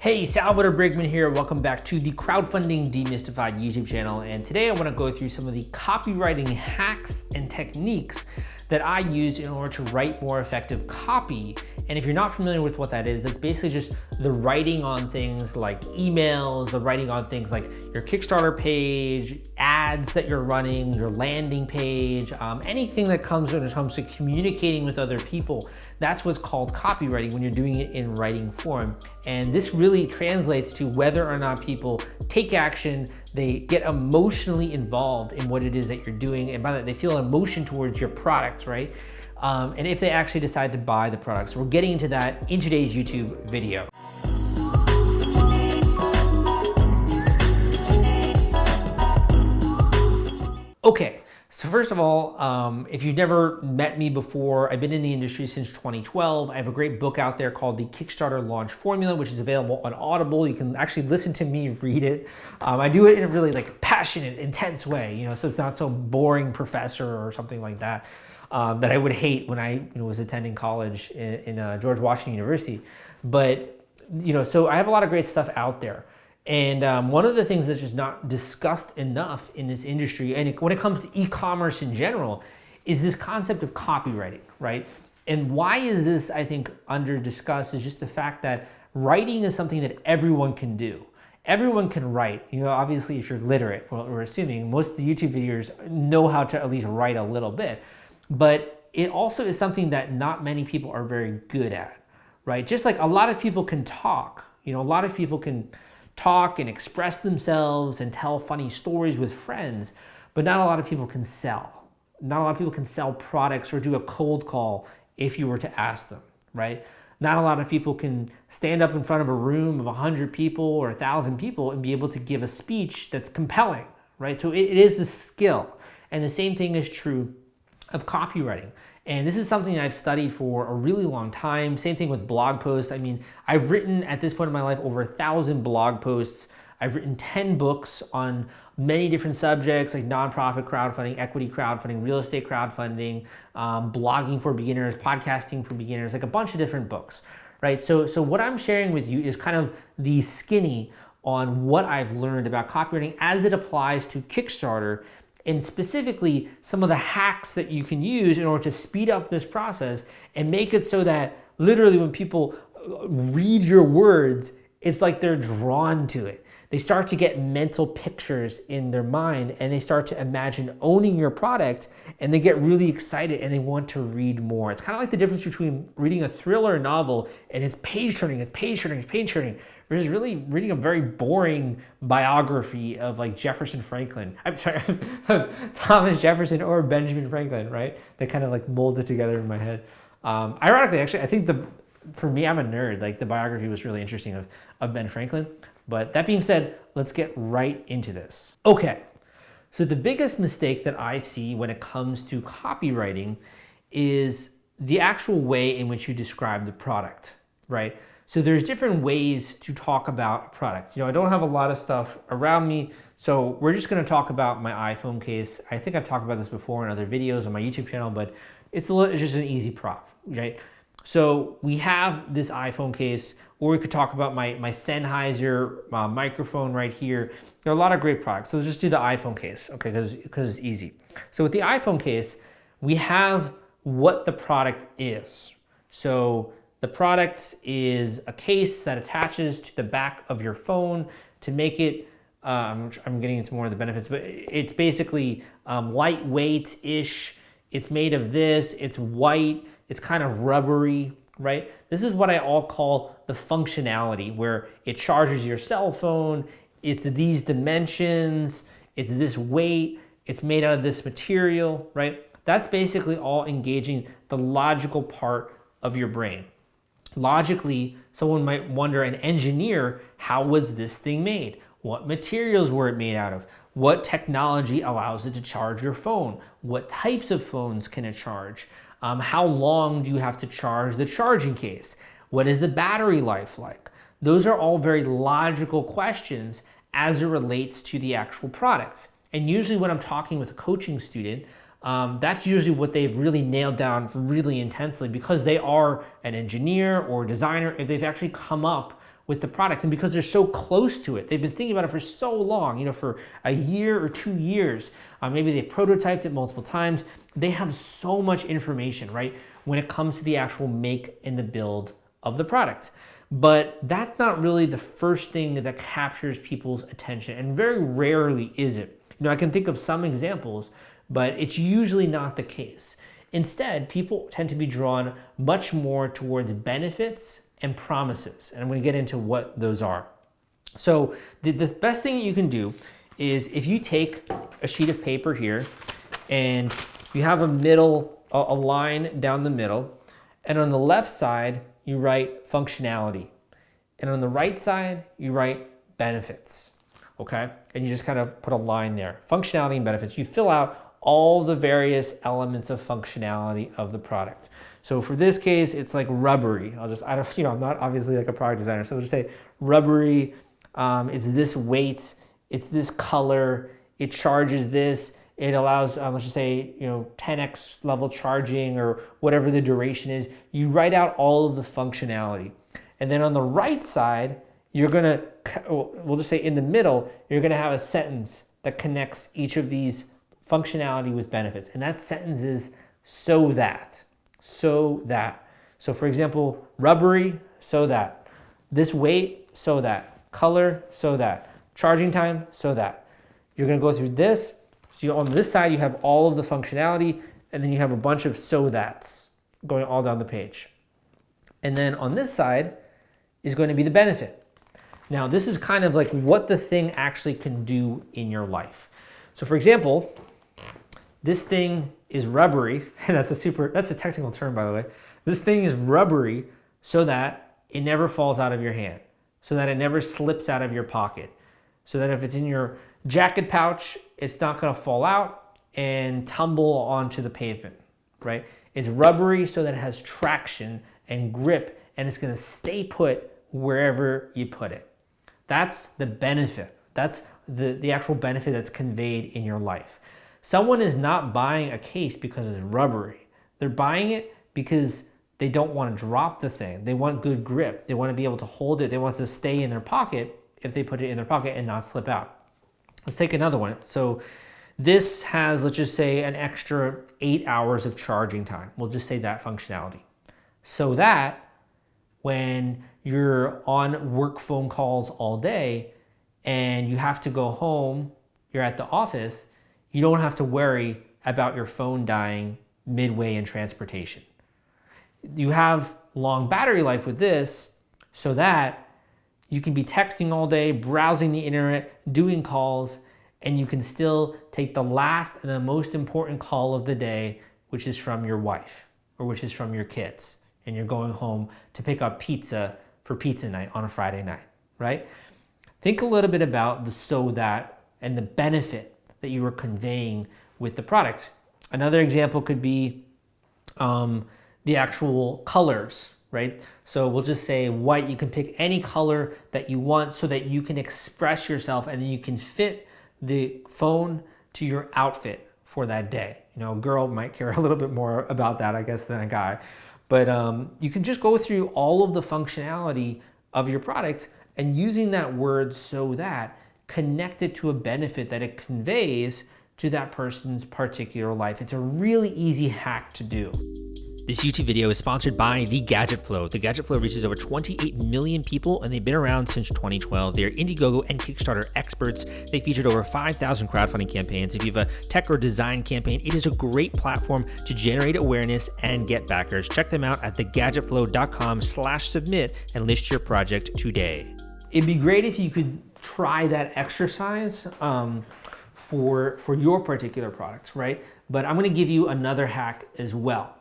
Hey, Salvador Briggman here. Welcome back to the Crowdfunding Demystified YouTube channel. And today I want to go through some of the copywriting hacks and techniques that I use in order to write more effective copy. And if you're not familiar with what that is, that's basically just the writing on things like emails, the writing on things like your Kickstarter page, ads that you're running, your landing page, anything that comes when it comes to communicating with other people. That's what's called copywriting when you're doing it in writing form. And this really translates to whether or not people take action, they get emotionally involved in what it is that you're doing, and by that they feel emotion towards your products, right? And if they actually decide to buy the products. So we're getting into that in today's YouTube video. Okay, so first of all, if you've never met me before, I've been in the industry since 2012. I have a great book out there called The Kickstarter Launch Formula, which is available on Audible. You can actually listen to me read it. I do it in a really passionate, intense way, so it's not so boring professor or something like that. That I would hate when I was attending college in George Washington University. But, so I have a lot of great stuff out there. And one of the things that's just not discussed enough in this industry, and when it comes to e-commerce in general, is this concept of copywriting, right? And why is this, I think, under discussed is just the fact that writing is something that everyone can do. Everyone can write. Obviously, if you're literate, well, we're assuming most of the YouTube videos know how to at least write a little bit. But it also is something that not many people are very good at, right? Just like a lot of people can talk, a lot of people can talk and express themselves and tell funny stories with friends, but not a lot of people can sell. Not a lot of people can sell products or do a cold call if you were to ask them, right? Not a lot of people can stand up in front of a room of 100 people or 1,000 people and be able to give a speech that's compelling, right? So it is a skill. And the same thing is true of copywriting. And this is something I've studied for a really long time. Same thing with blog posts. I mean, I've written at this point in my life over 1,000 blog posts. I've written 10 books on many different subjects like nonprofit crowdfunding, equity crowdfunding, real estate crowdfunding, blogging for beginners, podcasting for beginners, like a bunch of different books, right? So what I'm sharing with you is kind of the skinny on what I've learned about copywriting as it applies to Kickstarter, and specifically some of the hacks that you can use in order to speed up this process and make it so that literally when people read your words, it's like they're drawn to it. They start to get mental pictures in their mind and they start to imagine owning your product and they get really excited and they want to read more. It's kind of like the difference between reading a thriller novel and it's page turning, versus really reading a very boring biography of like Jefferson Franklin. I'm sorry, Thomas Jefferson or Benjamin Franklin, right? They kind of like molded together in my head. Ironically, actually, I think for me, I'm a nerd. Like the biography was really interesting of Ben Franklin. But that being said, let's get right into this. Okay, so the biggest mistake that I see when it comes to copywriting is the actual way in which you describe the product, right? So there's different ways to talk about a product. I don't have a lot of stuff around me, so we're just gonna talk about my iPhone case. I think I've talked about this before in other videos on my YouTube channel, but it's just an easy prop, right? So we have this iPhone case, or we could talk about my Sennheiser microphone right here. There are a lot of great products. So let's just do the iPhone case, okay, because it's easy. So with the iPhone case, we have what the product is. So the product is a case that attaches to the back of your phone to make it, I'm getting into more of the benefits, but it's basically lightweight-ish. It's made of this, it's white, it's kind of rubbery, right? This is what I all call the functionality, where it charges your cell phone, it's these dimensions, it's this weight, it's made out of this material, right? That's basically all engaging the logical part of your brain. Logically, someone might wonder, an engineer, how was this thing made? What materials were it made out of? What technology allows it to charge your phone? What types of phones can it charge? How long do you have to charge the charging case? What is the battery life like? Those are all very logical questions as it relates to the actual product. And usually when I'm talking with a coaching student, that's usually what they've really nailed down really intensely because they are an engineer or designer if they've actually come up with the product. And because they're so close to it, they've been thinking about it for so long, for a year or 2 years. Maybe they prototyped it multiple times. They have so much information, right, when it comes to the actual make and the build of the product. But that's not really the first thing that captures people's attention, and very rarely is it. I can think of some examples, but it's usually not the case. Instead, people tend to be drawn much more towards benefits and promises, and I'm going to get into what those are. So the best thing that you can do is, if you take a sheet of paper here and you have a line down the middle, and on the left side you write functionality, and on the right side you write benefits, okay? And you just kind of put a line there, functionality and benefits. You fill out all the various elements of functionality of the product. So for this case, it's like rubbery. I'm not obviously like a product designer, so I'll just say rubbery. It's this weight, it's this color, it charges this, it allows, let's just say, 10x level charging or whatever the duration is. You write out all of the functionality. And then on the right side, we'll just say in the middle, you're gonna have a sentence that connects each of these functionality with benefits. And that sentence is so that. So for example, rubbery, so that. This weight, so that. Color, so that. Charging time, so that. You're gonna go through this. So on this side, you have all of the functionality, and then you have a bunch of so that's going all down the page. And then on this side is going to be the benefit. Now, this is kind of like what the thing actually can do in your life. So for example, this thing is rubbery, and that's a technical term, by the way. This thing is rubbery so that it never falls out of your hand, so that it never slips out of your pocket, so that if it's in your jacket pouch, it's not gonna fall out and tumble onto the pavement, right? It's rubbery so that it has traction and grip, and it's gonna stay put wherever you put it. That's the benefit. That's the actual benefit that's conveyed in your life. Someone is not buying a case because it's rubbery. They're buying it because they don't want to drop the thing. They want good grip. They want to be able to hold it. They want it to stay in their pocket if they put it in their pocket and not slip out. Let's take another one. So this has, let's just say, an extra 8 hours of charging time. We'll just say that functionality. So that when you're on work phone calls all day and you have to go home, you're at the office, you don't have to worry about your phone dying midway in transportation. You have long battery life with this so that you can be texting all day, browsing the internet, doing calls, and you can still take the last and the most important call of the day, which is from your wife or which is from your kids, and you're going home to pick up pizza for pizza night on a Friday night, right? Think a little bit about the so that and the benefit that you are conveying with the product. Another example could be the actual colors, right? So we'll just say white. You can pick any color that you want so that you can express yourself, and then you can fit the phone to your outfit for that day. A girl might care a little bit more about that, I guess, than a guy. But you can just go through all of the functionality of your product, and using that word so that, connect it to a benefit that it conveys to that person's particular life. It's a really easy hack to do. This YouTube video is sponsored by The Gadget Flow. The Gadget Flow reaches over 28 million people, and they've been around since 2012. They're Indiegogo and Kickstarter experts. They featured over 5,000 crowdfunding campaigns. If you have a tech or design campaign, it is a great platform to generate awareness and get backers. Check them out at thegadgetflow.com/submit and list your project today. It'd be great if you could try that exercise for your particular products, right? But I'm going to give you another hack as well.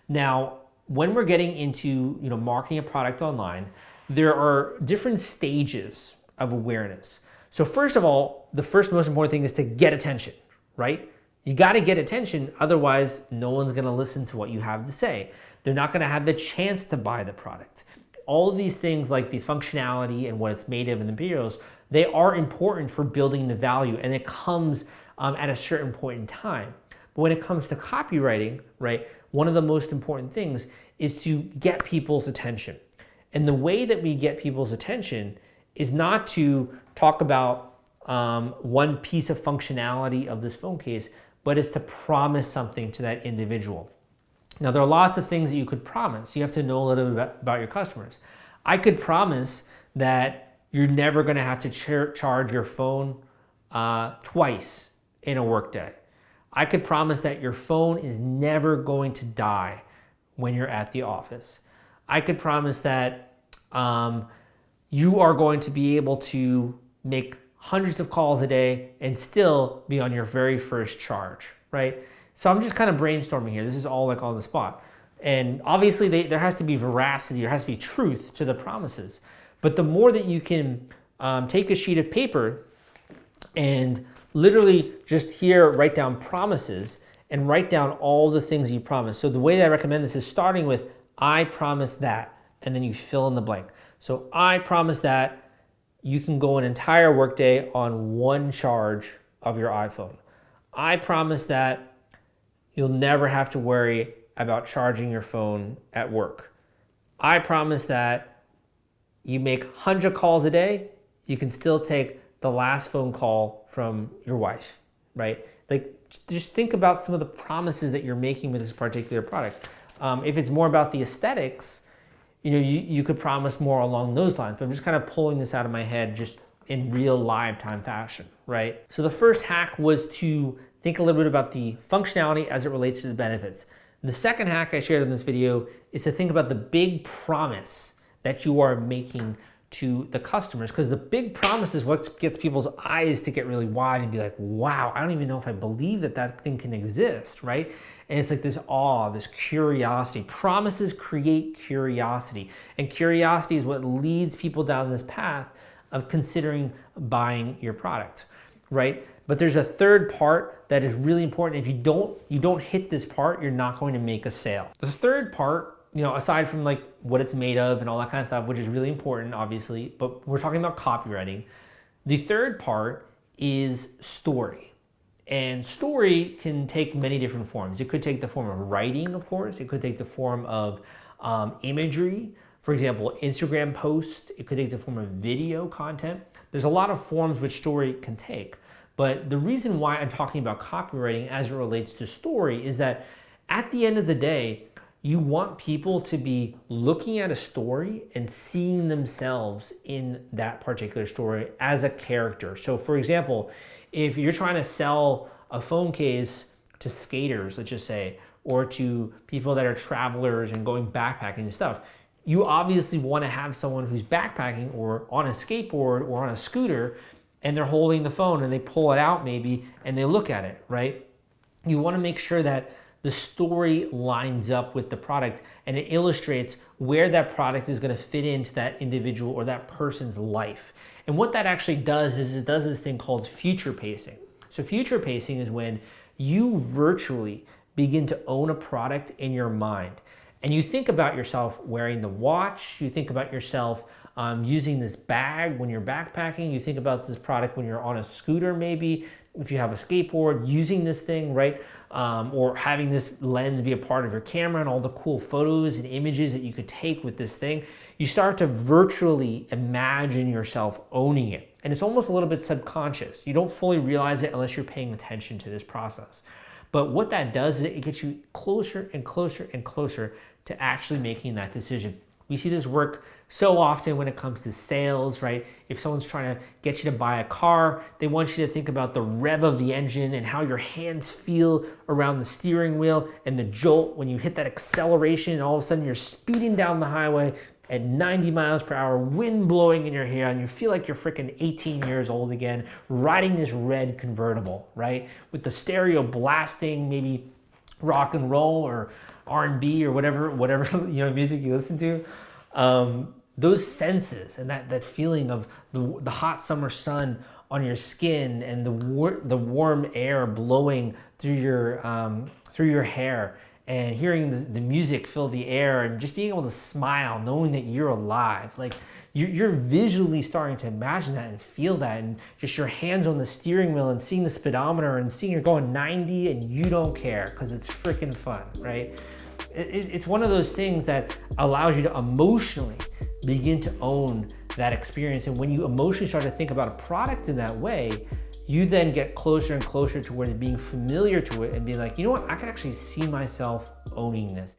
Now, when we're getting into marketing a product online, there are different stages of awareness. So first of all, the first most important thing is to get attention, right? You got to get attention, otherwise no one's going to listen to what you have to say. They're not going to have the chance to buy the product. All of these things, like the functionality and what it's made of and the materials, they are important for building the value, and it comes at a certain point in time. But when it comes to copywriting, right, one of the most important things is to get people's attention. And the way that we get people's attention is not to talk about one piece of functionality of this phone case, but it's to promise something to that individual. Now, there are lots of things that you could promise. You have to know a little bit about your customers. I could promise that you're never going to have to charge your phone twice in a workday. I could promise that your phone is never going to die when you're at the office. I could promise that you are going to be able to make hundreds of calls a day and still be on your very first charge, right? So I'm just kind of brainstorming here. This is all like on the spot. And obviously there has to be veracity, there has to be truth to the promises. But the more that you can take a sheet of paper and literally just here write down promises and write down all the things you promise. So the way that I recommend this is starting with, I promise that, and then you fill in the blank. So I promise that you can go an entire workday on one charge of your iPhone. I promise that you'll never have to worry about charging your phone at work. I promise that you make 100 calls a day, you can still take the last phone call from your wife, right? Like, just think about some of the promises that you're making with this particular product. If it's more about the aesthetics, you could promise more along those lines, but I'm just kind of pulling this out of my head just in real live time fashion, right? So the first hack was to think a little bit about the functionality as it relates to the benefits. The second hack I shared in this video is to think about the big promise that you are making to the customers, because the big promise is what gets people's eyes to get really wide and be like, wow, I don't even know if I believe that thing can exist, right? And it's like this awe, this curiosity. Promises create curiosity, and curiosity is what leads people down this path of considering buying your product, right? But there's a third part that is really important. If you don't hit this part, you're not going to make a sale. The third part, aside from like what it's made of and all that kind of stuff, which is really important, obviously, but we're talking about copywriting. The third part is story. And story can take many different forms. It could take the form of writing, of course. It could take the form of imagery. For example, Instagram posts. It could take the form of video content. There's a lot of forms which story can take. But the reason why I'm talking about copywriting as it relates to story is that at the end of the day, you want people to be looking at a story and seeing themselves in that particular story as a character. So for example, if you're trying to sell a phone case to skaters, let's just say, or to people that are travelers and going backpacking and stuff, you obviously want to have someone who's backpacking or on a skateboard or on a scooter, and they're holding the phone and they pull it out maybe and they look at it, right? You want to make sure that the story lines up with the product and it illustrates where that product is going to fit into that individual or that person's life. And what that actually does is it does this thing called future pacing. So future pacing is when you virtually begin to own a product in your mind. And you think about yourself wearing the watch, you think about yourself using this bag when you're backpacking, you think about this product when you're on a scooter maybe, if you have a skateboard, using this thing, right? Or having this lens be a part of your camera and all the cool photos and images that you could take with this thing. You start to virtually imagine yourself owning it. And it's almost a little bit subconscious. You don't fully realize it unless you're paying attention to this process. But what that does is it gets you closer and closer and closer to actually making that decision. We see this work so often when it comes to sales, right? If someone's trying to get you to buy a car, they want you to think about the rev of the engine and how your hands feel around the steering wheel and the jolt when you hit that acceleration and all of a sudden you're speeding down the highway at 90 miles per hour, wind blowing in your hair, and you feel like you're freaking 18 years old again, riding this red convertible, right? With the stereo blasting, maybe rock and roll or R&B or whatever music you listen to. Those senses and that feeling of the hot summer sun on your skin and the warm air blowing through your hair, and hearing the music fill the air and just being able to smile knowing that you're alive. Like you're visually starting to imagine that and feel that, and just your hands on the steering wheel and seeing the speedometer and seeing you're going 90 and you don't care because it's freaking fun, right? it's one of those things that allows you to emotionally begin to own that experience. And when you emotionally start to think about a product in that way, you then get closer and closer towards being familiar to it and being like, you know what, I can actually see myself owning this.